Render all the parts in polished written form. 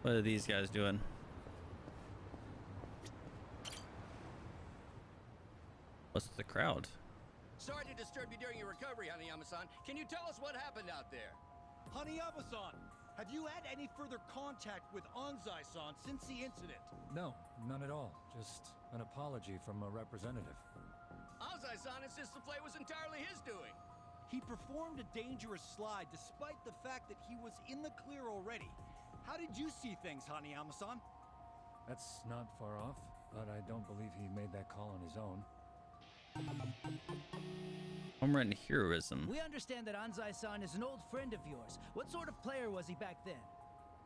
What are these guys doing? What's the crowd? Sorry to disturb you during your recovery, Hanayama-san. Can you tell us what happened out there? Hanayama-san, have you had any further contact with Anzai-san since the incident? No, none at all. Just an apology from a representative. Anzai-san insists the play was entirely his doing. He performed a dangerous slide despite the fact that he was in the clear already. How did you see things, Hanayama-san? That's not far off, but I don't believe he made that call on his own. Home run heroism. We understand that Anzai-san is an old friend of yours. What sort of player was he back then?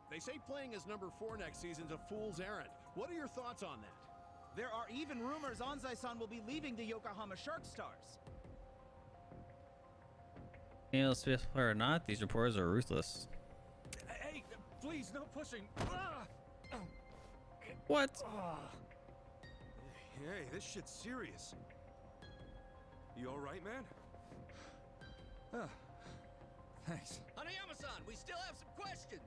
They say playing as number 4 next season's a fool's errand. What are your thoughts on that? There are even rumors Anzai-san will be leaving the Yokohama Shark Stars. Smith player or not, these reporters are ruthless. Hey, please, no pushing. What? Hey, this shit's serious. You alright, man? Thanks. Hanayama-san, we still have some questions.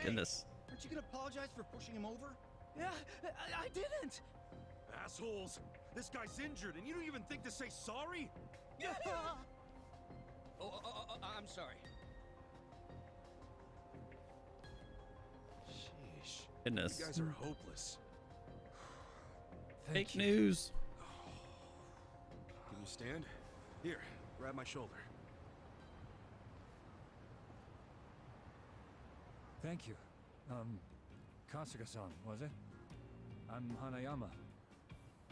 Goodness. Aren't you gonna apologize for pushing him over? Yeah, I didn't. Assholes! This guy's injured and you don't even think to say sorry? I'm sorry. Sheesh. Goodness. You guys are hopeless. Fake news. Can you stand? Here, grab my shoulder. Thank you. Kasuga-san, was it? I'm Hanayama.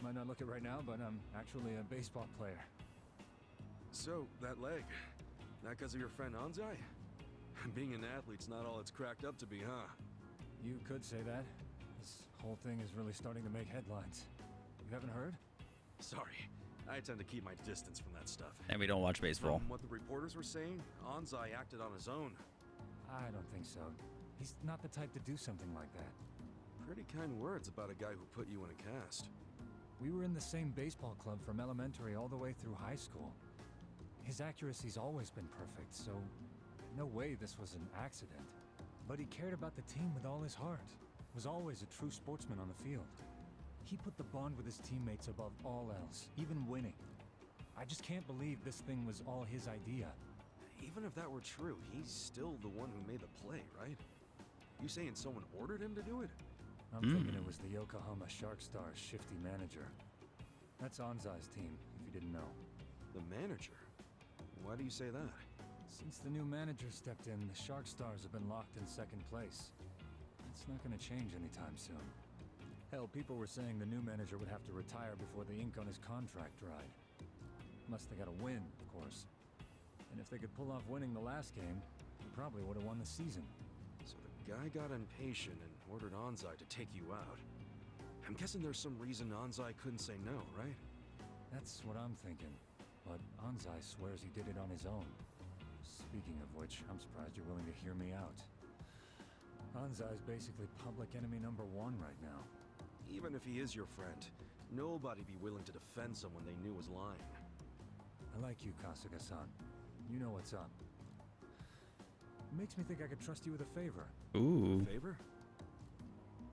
Might not look it right now, but I'm actually a baseball player. So, that leg. That because of your friend Anzai? Being an athlete's not all it's cracked up to be, huh? You could say that. This whole thing is really starting to make headlines. You haven't heard? Sorry. I tend to keep my distance from that stuff. And we don't watch baseball. From what the reporters were saying, Anzai acted on his own. I don't think so. He's not the type to do something like that. Pretty kind words about a guy who put you in a cast. We were in the same baseball club from elementary all the way through high school. His accuracy's always been perfect, so no way this was an accident. But he cared about the team with all his heart. Was always a true sportsman on the field. He put the bond with his teammates above all else, even winning. I just can't believe this thing was all his idea. Even if that were true, he's still the one who made the play, right? You saying someone ordered him to do it? I'm thinking it was the Yokohama Shark Stars' shifty manager. That's Anzai's team, if you didn't know. The manager? Why do you say that? Since the new manager stepped in, the Shark Stars have been locked in second place. It's not gonna change anytime soon. Hell, people were saying the new manager would have to retire before the ink on his contract dried. Must they gotta win, of course. And if they could pull off winning the last game, they probably would have won the season. So the guy got impatient and ordered Anzai to take you out. I'm guessing there's some reason Anzai couldn't say no, right? That's what I'm thinking. But Anzai swears he did it on his own. Speaking of which, I'm surprised you're willing to hear me out. Anzai's basically public enemy #1 right now. Even if he is your friend, nobody'd be willing to defend someone they knew was lying. I like you, Kasuga-san. You know what's up. Makes me think I could trust you with a favor. Ooh. Favor?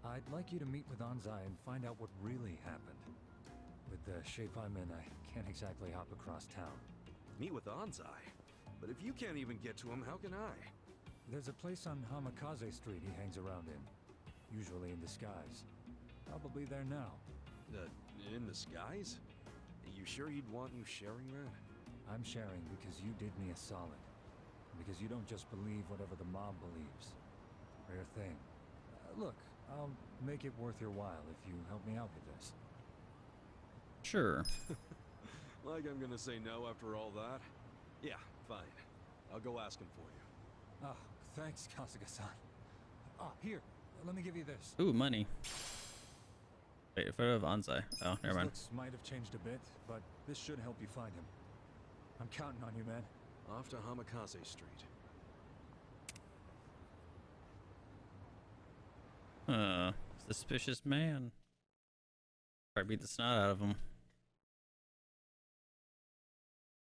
I'd like you to meet with Anzai and find out what really happened. With the shape I'm in, I can't exactly hop across town. Meet with Anzai? But if you can't even get to him, how can I? There's a place on Hamikaze Street he hangs around in. Usually in disguise. Probably there now. In disguise? You sure he'd want you sharing that? I'm sharing because you did me a solid. Because you don't just believe whatever the mob believes. Rare thing. Look, I'll make it worth your while if you help me out with this. Sure. Like I'm gonna say no after all that? Yeah, fine. I'll go ask him for you. Oh, thanks, Kasuga-san. Oh, here, let me give you this. Ooh, money. Wait, a photo of Anzai. Oh, never mind. His looks might have changed a bit, but this should help you find him. I'm counting on you, man. Off to Hamikaze Street. Suspicious man. Probably beat the snot out of him.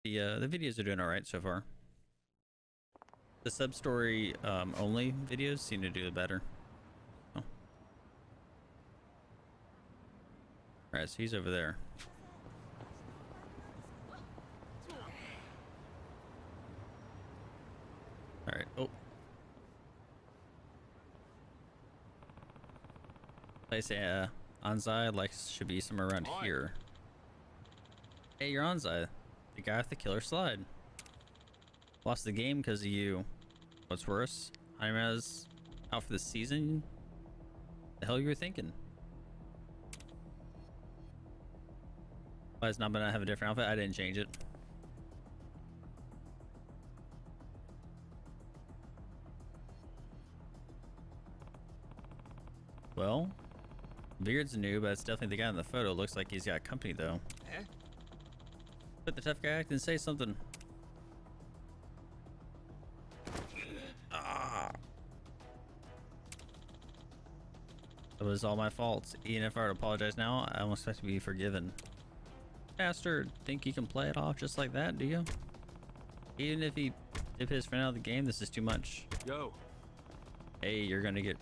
The videos are doing alright so far. The Substory only videos seem to do better. Alright, so he's over there. Alright, oh. Place Anzai like should be somewhere around here. Hey, you're Anzai, the guy with the killer slide. Lost the game because of you. What's worse, Jaime's out for the season. The hell you were thinking? Why is not gonna have a different outfit? I didn't change it. Well, beard's new, but it's definitely the guy in the photo. Looks like he's got company though. Huh? Put the tough guy act and say something. It was all my fault. Even if I were to apologize now, I don't expect to be forgiven. Bastard, think you can play it off just like that, do you? Even if he dip his friend out of the game, this is too much. Yo. Hey, you're gonna get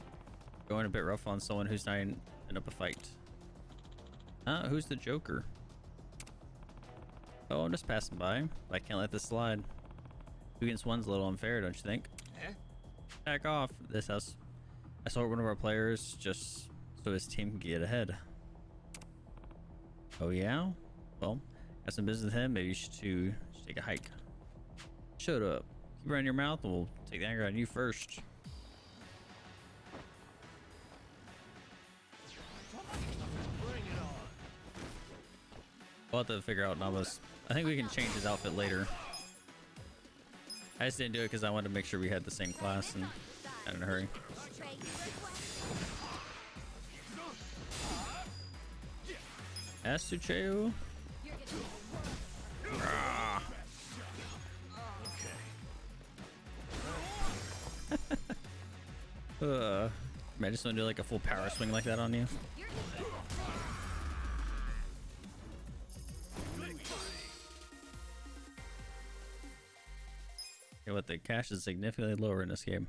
going a bit rough on someone who's not in up a fight. Who's the Joker? Oh, I'm just passing by. I can't let this slide. 2 against 1's a little unfair, don't you think? Huh? Back off. This house. I saw one of our players just so his team can get ahead. Oh yeah? Well, got some business with him. Maybe you should take a hike. Shut up. Keep running your mouth and we'll take the anger on you first. We'll have to figure out Nama's. I think we can change his outfit later. I just didn't do it because I wanted to make sure we had the same class and not in a hurry. Asucheo. Man, I just want to do like a full power swing like that on you. Okay, what the cash is significantly lower in this game.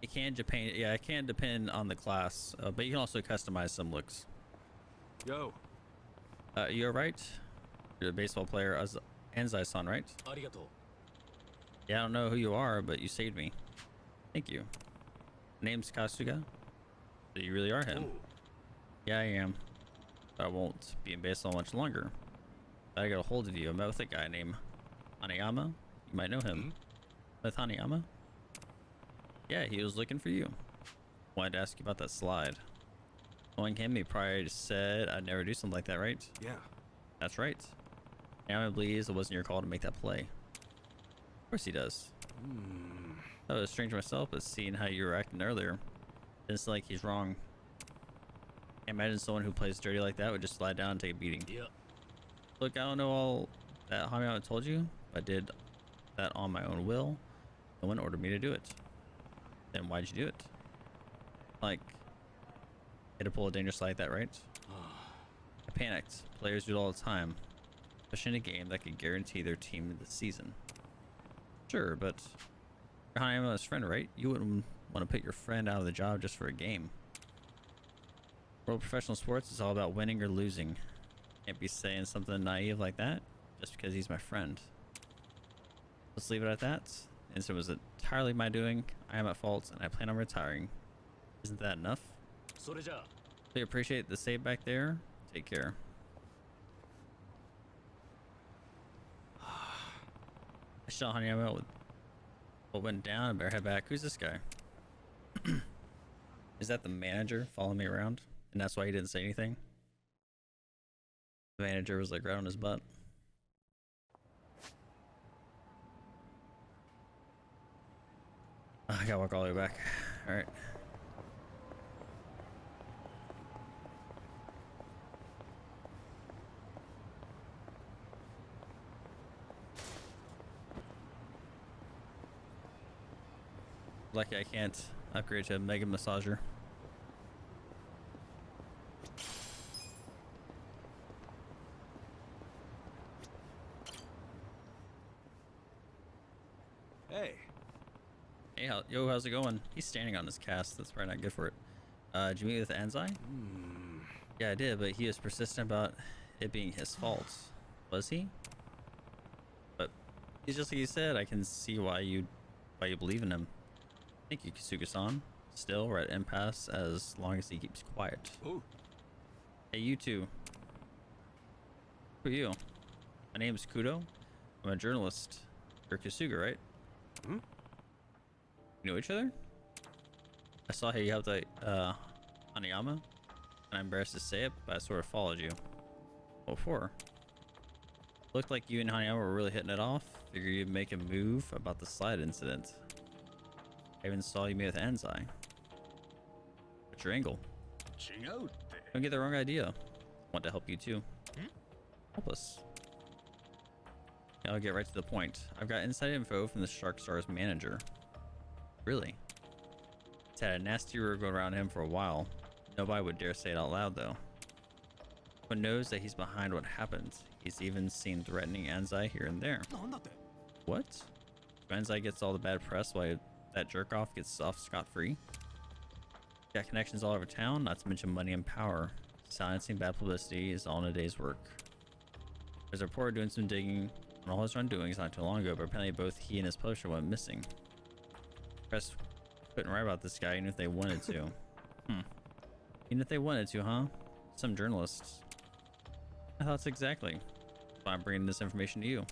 It can depend, yeah, it can depend on the class, but you can also customize some looks. Yo. You alright? You're a baseball player, Anzai-san, right? Arigato. Yeah, I don't know who you are, but you saved me. Thank you. Name's Kasuga. So you really are him. Ooh. Yeah, I am. But I won't be in baseball much longer. I got a hold of you. I met with a guy named Hanayama. You might know him. With Hanayama? Yeah, he was looking for you. Wanted to ask you about that slide. Knowing him, he probably said I'd never do something like that, right? Yeah. That's right. Now believes it wasn't your call to make that play. Of course he does. I was strange myself, but seeing how you were acting earlier, it's like he's wrong. Can't imagine someone who plays dirty like that would just slide down and take a beating. Yeah. Look, I don't know all that Hanayama told you. I did that on my own will. No one ordered me to do it. Then why'd you do it? Like, you had to pull a dangerous slide like that, right? I panicked. Players do it all the time. Especially in a game that could guarantee their team the season. Sure, but you're Hanayama's friend, right? You wouldn't want to put your friend out of the job just for a game. World professional sports is all about winning or losing. Can't be saying something naive like that just because he's my friend. Let's leave it at that. The incident was entirely my doing. I am at fault and I plan on retiring. Isn't that enough? So appreciate the save back there. Take care. I shot Hanayama with what went down. I better head back. Who's this guy? Is that the manager following me around? And that's why he didn't say anything? The manager was like right on his butt. I gotta walk all the way back. Alright. Lucky I can't upgrade to a mega massager. Hey. Hey, yo, how's it going? He's standing on his cast. That's probably not good for it. Did you meet with Anzai? Yeah, I did, but he was persistent about it being his fault. Was he? But he's just like you said. I can see why you believe in him. Thank you, Kasuga-san. Still, we're at impasse as long as he keeps quiet. Oh. Hey, you two. Who are you? My name's Kudo. I'm a journalist. You're Kasuga, right? Hmm? You know each other? I saw how you helped Hanayama, and I'm embarrassed to say it, but I sort of followed you. What for? Looked like you and Hanayama were really hitting it off. Figured you'd make a move about the slide incident. I even saw you meet with Anzai. What's your angle? Don't get the wrong idea. Want to help you too. Help us. Yeah, I'll get right to the point. I've got inside info from the Shark Stars manager. Really? It's had a nasty rumor going around him for a while. Nobody would dare say it out loud though. One knows that he's behind what happened. He's even seen threatening Anzai here and there. What? So Anzai gets all the bad press while that jerk-off gets off scot-free? Got connections all over town, not to mention money and power. Silencing bad publicity is all in a day's work. There's a reporter doing some digging on all his wrongdoings not too long ago, but apparently both he and his publisher went missing. Press couldn't write about this guy even if they wanted to. Even if they wanted to, huh? Some journalists. My thoughts exactly. That's why I'm bringing this information to you.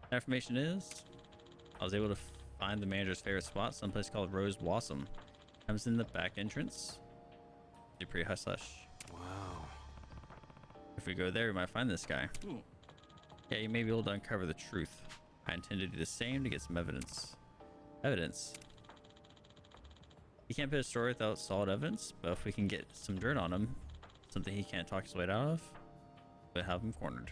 That information is, I was able to find the manager's favorite spot, someplace called Rose Blossom. Comes in the back entrance. Be pretty hush hush. Wow. If we go there, we might find this guy. Yeah, you may be able to uncover the truth. I intend to do the same to get some evidence. Evidence? He can't put a story without solid evidence, but if we can get some dirt on him, something he can't talk his way out of, we'll have him cornered.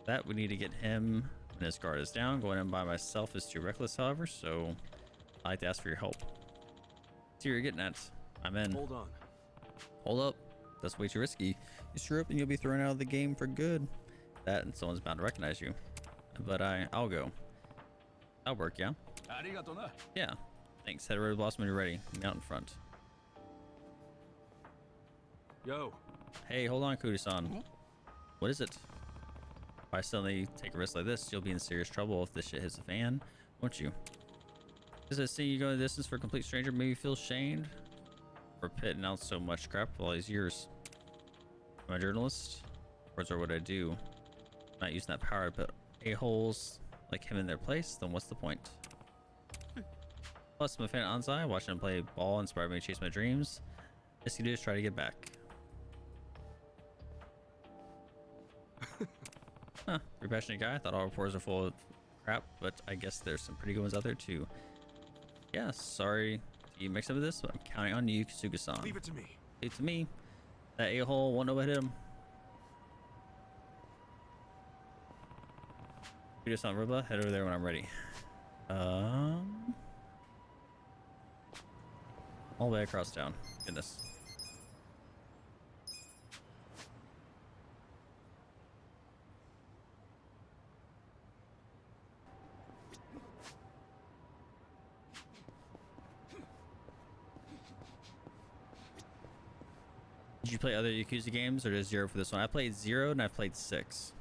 That we need to get him when his guard is down. Going in by myself is too reckless, however, so I'd like to ask for your help. See what you're getting at. I'm in. Hold on. Hold up. That's way too risky. You screw up and you'll be thrown out of the game for good. That and someone's bound to recognize you. But I'll go. That'll work, yeah? Yeah. Thanks. Head over to Blossom when you're ready. Meet out in front. Yo. Hey, hold on, Kudo-san. What is it? If I suddenly take a risk like this, you'll be in serious trouble if this shit hits the fan, won't you? Is it seeing you go the distance for a complete stranger maybe feel shamed? For pitting out so much crap for all these years? Am I a journalist? Or is that what I do? I'm not using that power to put a-holes like him in their place, then what's the point? Plus, I'm a fan of Anzai. Watching him play ball inspired me to chase my dreams. Best you do is try to get back. Huh, pretty passionate guy. I thought all reporters are full of crap, but I guess there's some pretty good ones out there too. Yeah, sorry to get mixed up with this, but I'm counting on you, Kasuga-san. Leave it to me. Leave it to me. That a-hole won't know what hit him. Kudo-san, Ruba, head over there when I'm ready. All the way across town. Goodness. Did you play other Yakuza games or just 0 for this one? I played 0 and I played 6.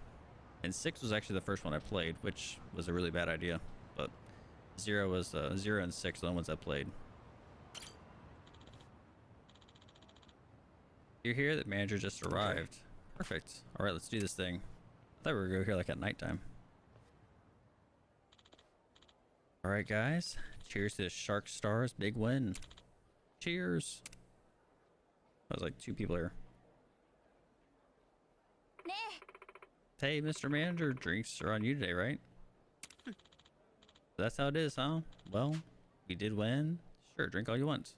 And 6 was actually the first one I played, which was a really bad idea. But 0 was 0 and 6 are the only ones I played. You're here? The manager just arrived. Perfect. Alright, let's do this thing. I thought we were going to go here like at nighttime. Alright guys. Cheers to the Shark Stars. Big win. Cheers. That was like 2 people here. Hey, Mr. Manager, drinks are on you today, right? That's how it is, huh? Well, we did win. Sure, drink all you want.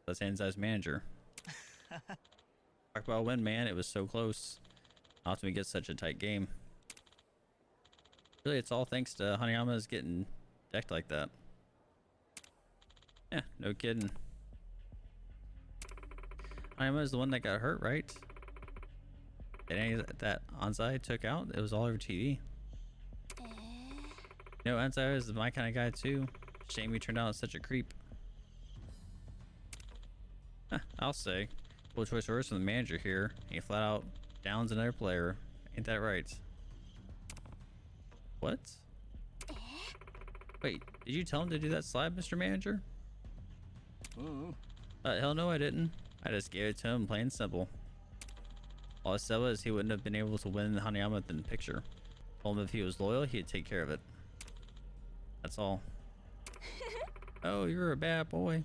That's Anzai's manager. Talk about a win, man. It was so close. How often we get such a tight game. Really, it's all thanks to Hanayama's getting decked like that. Yeah, no kidding. Hanayama is the one that got hurt, right? And any that Anzai took out, it was all over TV. You know, Enzo is my kind of guy too. Shame he turned out such a creep. Huh, I'll say. Cool choice orders from the manager here. He flat out downs another player. Ain't that right? What? Wait, did you tell him to do that slide, Mr. Manager? Hell no, I didn't. I just gave it to him, plain and simple. All I said was he wouldn't have been able to win the Hanayama in the picture. Told him if he was loyal, he'd take care of it. That's all. Oh, you're a bad boy.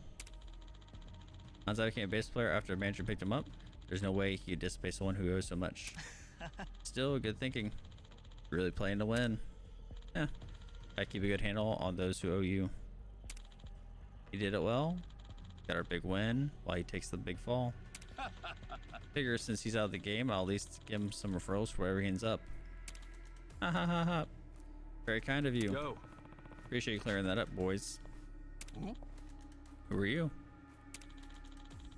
Hanzai became a bass player after the manager picked him up. There's no way he'd dissipate someone who owes so much. Still, good thinking. Really playing to win. Yeah. I keep a good handle on those who owe you. He did it well. Got our big win while he takes the big fall. Figure since he's out of the game, I'll at least give him some referrals for wherever he ends up. Ha ha ha ha. Very kind of you. Go. Appreciate you clearing that up, boys. Who are you?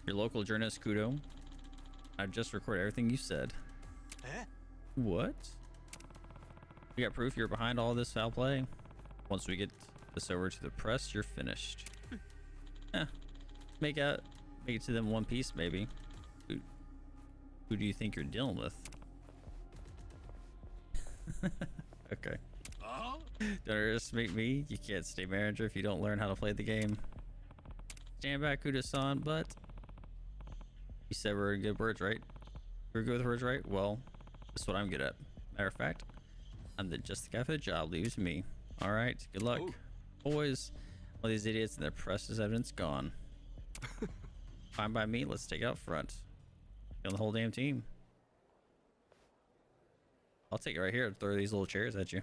Your local journalist, Kudo. I just recorded everything you said. What? We got proof you're behind all this foul play. Once we get this over to the press, you're finished. Make it to them one piece, maybe. Who do you think you're dealing with? Okay. Don't underestimate me. You can't stay manager if you don't learn how to play the game. Stand back, Kudo-san, but you said we're good words, right? We're good with words, right? Well, that's what I'm good at. Matter of fact, I'm just the guy for the job. Leave it to me. All right, good luck. Boys, all these idiots and their precious evidence gone. Fine by me. Let's take it out front. Get on the whole damn team. I'll take it right here and throw these little chairs at you.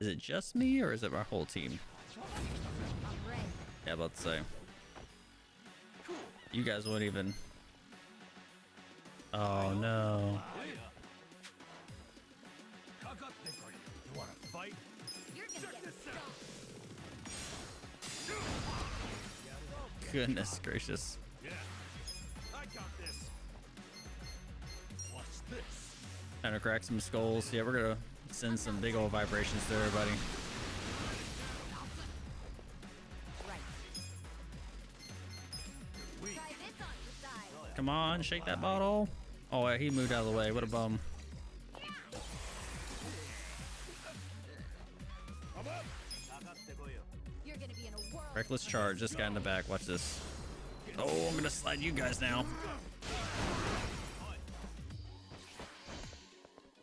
Is it just me or is it my whole team? Yeah, about to say. You guys won't even. Oh no. You wanna fight? Goodness gracious. Yeah. I got this. Watch this. Time to crack some skulls. Yeah, we're gonna send some big old vibrations to everybody. Come on, shake that bottle. Oh, yeah, he moved out of the way. What a bum. Reckless charge. This guy in the back. Watch this. Oh, I'm gonna slide you guys now.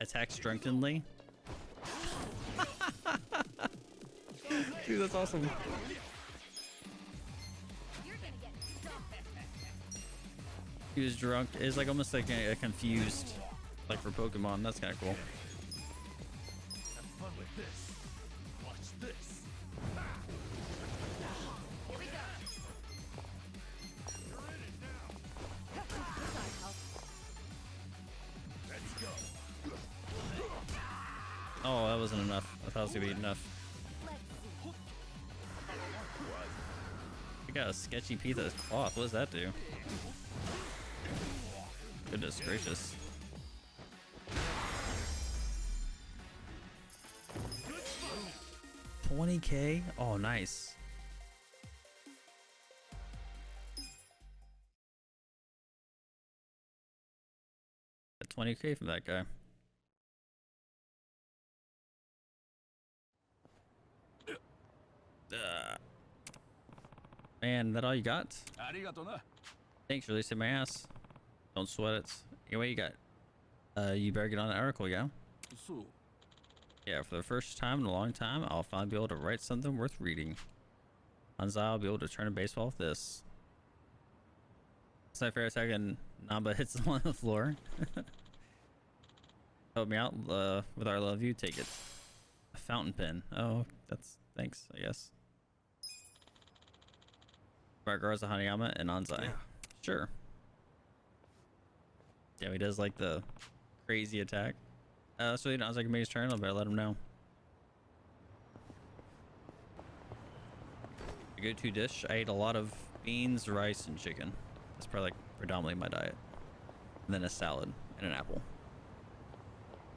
Attack drunkenly. Dude, that's awesome. He was drunk. It's like almost like a confused, like for Pokemon. That's kind of cool. Have fun with this. Watch this. Here we go. You're in it now. Let's go. Oh, that wasn't enough. I thought it was gonna be enough. I got a sketchy piece of cloth. What does that do? Goodness gracious. $20K? Oh, nice. Got $20K from that guy. Man, that all you got? Thanks for releasing my ass. Don't sweat it. Anyway, you got. You better get on the article, yeah? Yeah, for the first time in a long time, I'll finally be able to write something worth reading. Hanzai will be able to turn a baseball with this. Side fair attack and Namba hits him on the floor. Help me out with our love you. Take it. A fountain pen. Oh, that's thanks, I guess. Regards to Hanayama and Hanzai. Yeah. Sure. Yeah, he does like the crazy attack. So you know, Hanzai can make his turn. I better let him know. A go-to dish. I ate a lot of beans, rice, and chicken. That's probably like predominantly my diet. And then a salad and an apple.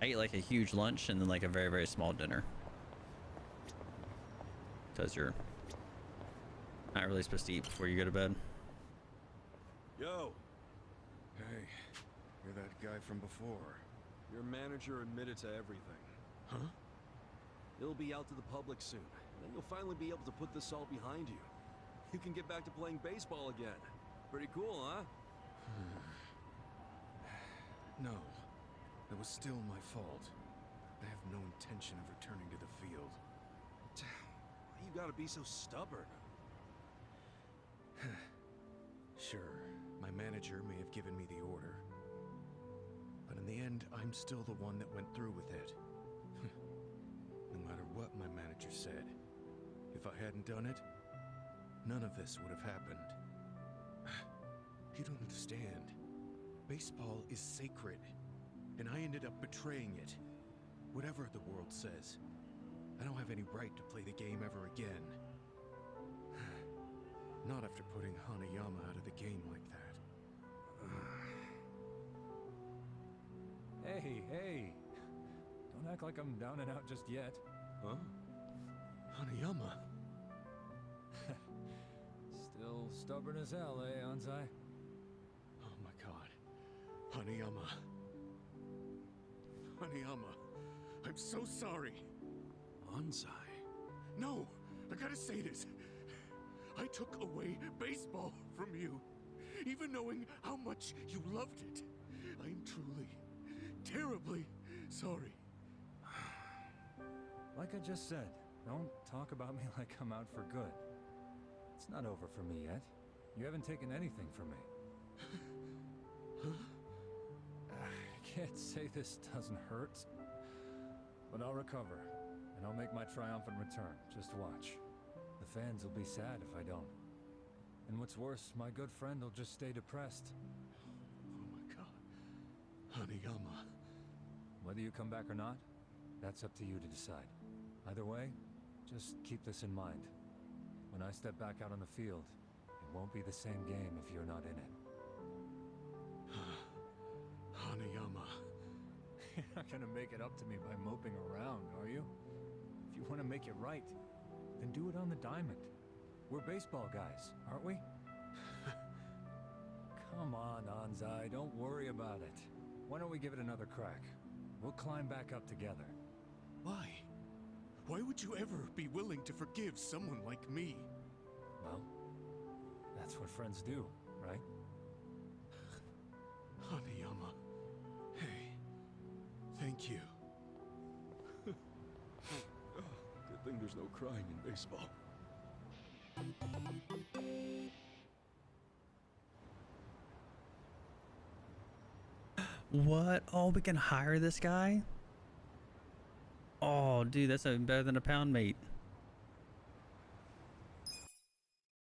I eat like a huge lunch and then like a very, very small dinner. Because you're not really supposed to eat before you go to bed. Yo, Hey, you're that guy from before. your manager admitted to everything. Huh? It'll be out to the public soon. Then you'll finally be able to put this all behind you. You can get back to playing baseball again. Pretty cool, huh? No, that was still my fault. I have no intention of returning to the field. Why you gotta be so stubborn? Sure, my manager may have given me the order. But in the end, I'm still the one that went through with it. No matter what my manager said, if I hadn't done it, none of this would have happened. You don't understand. Baseball is sacred, and I ended up betraying it. Whatever the world says, I don't have any right to play the game ever again. Not after putting Hanayama out of the game like that. Hey. Don't act like I'm down and out just yet. Huh? Hanayama? Still stubborn as hell, eh, Anzai? Oh my god. Hanayama. Hanayama. I'm so sorry. Anzai. No! I gotta say this. I took away baseball from you, even knowing how much you loved it. I'm truly, terribly sorry. Like I just said, don't talk about me like I'm out for good. It's not over for me yet. You haven't taken anything from me. I can't say this doesn't hurt, but I'll recover, and I'll make my triumphant return. Just watch. The fans will be sad if I don't. And what's worse, my good friend will just stay depressed. Oh my god. Hanayama. Whether you come back or not, that's up to you to decide. Either way, just keep this in mind. When I step back out on the field, it won't be the same game if you're not in it. Hanayama. You're not gonna make it up to me by moping around, are you? If you want to make it right, then do it on the diamond. We're baseball guys, aren't we? Come on, Anzai, don't worry about it. Why don't we give it another crack? We'll climb back up together. Why? Why would you ever be willing to forgive someone like me? Well, that's what friends do, right? Hanayama. Hey. Thank you. Good thing there's no crying in baseball. What? Oh, we can hire this guy? Oh, dude, that's even better than a pound mate.